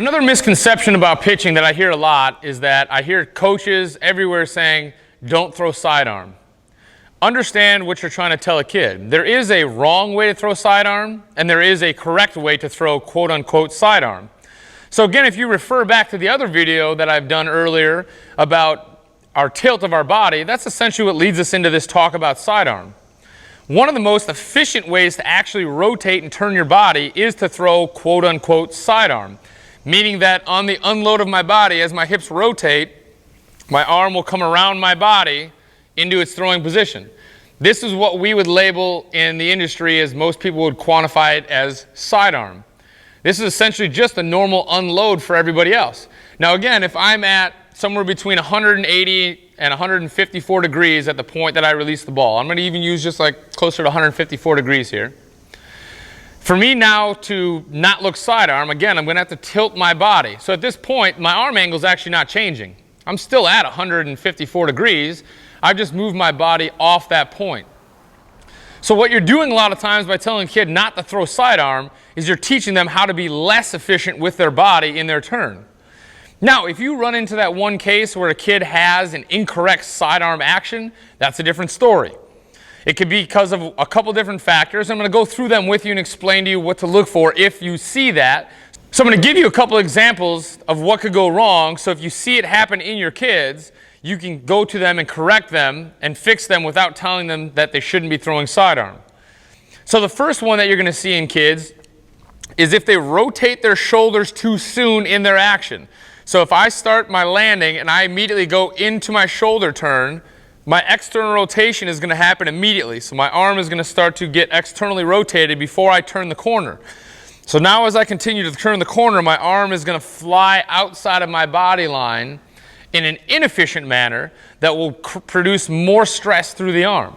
Another misconception about pitching that I hear a lot is that I hear coaches everywhere saying, don't throw sidearm. Understand what you're trying to tell a kid. There is a wrong way to throw sidearm, and there is a correct way to throw quote-unquote sidearm. So again, if you refer back to the other video that I've done earlier about our tilt of our body, that's essentially what leads us into this talk about sidearm. One of the most efficient ways to actually rotate and turn your body is to throw quote-unquote sidearm, meaning that on the unload of my body, as my hips rotate, my arm will come around my body into its throwing position. This is what we would label in the industry as most people would quantify it as sidearm. This is essentially just a normal unload for everybody else. Now again, if I'm at somewhere between 180 and 154 degrees at the point that I release the ball, I'm going to even use just like closer to 154 degrees here. For me now to not look sidearm, again, I'm going to have to tilt my body. So at this point, my arm angle is actually not changing. I'm still at 154 degrees. I've just moved my body off that point. So what you're doing a lot of times by telling a kid not to throw sidearm is you're teaching them how to be less efficient with their body in their turn. Now, if you run into that one case where a kid has an incorrect sidearm action, that's a different story. It could be because of a couple different factors. I'm going to go through them with you and explain to you what to look for if you see that. So I'm going to give you a couple examples of what could go wrong. So if you see it happen in your kids, you can go to them and correct them and fix them without telling them that they shouldn't be throwing sidearm. So the first one that you're going to see in kids is if they rotate their shoulders too soon in their action. So if I start my landing and I immediately go into my shoulder turn, my external rotation is going to happen immediately. So my arm is going to start to get externally rotated before I turn the corner. So now as I continue to turn the corner, my arm is going to fly outside of my body line in an inefficient manner that will produce more stress through the arm.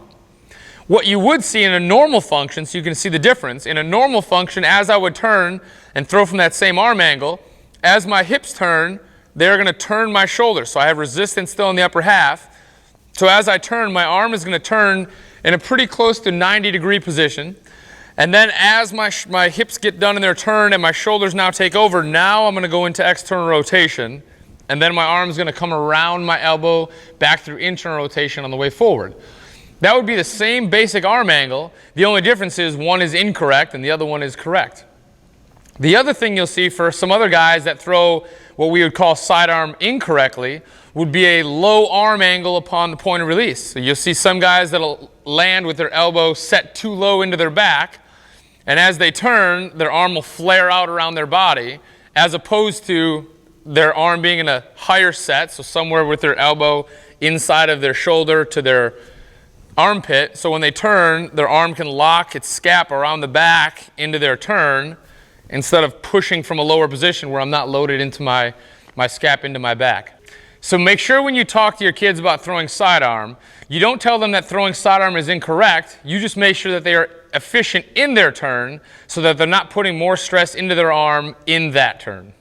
What you would see in a normal function, so you can see the difference, in a normal function, as I would turn and throw from that same arm angle, as my hips turn, they're going to turn my shoulders. So I have resistance still in the upper half. So as I turn, my arm is going to turn in a pretty close to 90-degree position. And then as my hips get done in their turn and my shoulders now take over, now I'm going to go into external rotation. And then my arm is going to come around my elbow back through internal rotation on the way forward. That would be the same basic arm angle. The only difference is one is incorrect and the other one is correct. The other thing you'll see for some other guys that throw what we would call sidearm incorrectly would be a low arm angle upon the point of release. So you'll see some guys that'll land with their elbow set too low into their back, and as they turn, their arm will flare out around their body, as opposed to their arm being in a higher set, so somewhere with their elbow inside of their shoulder to their armpit. So when they turn, their arm can lock its scap around the back into their turn instead of pushing from a lower position where I'm not loaded into my scap into my back. So make sure when you talk to your kids about throwing sidearm, you don't tell them that throwing sidearm is incorrect. You just make sure that they are efficient in their turn so that they're not putting more stress into their arm in that turn.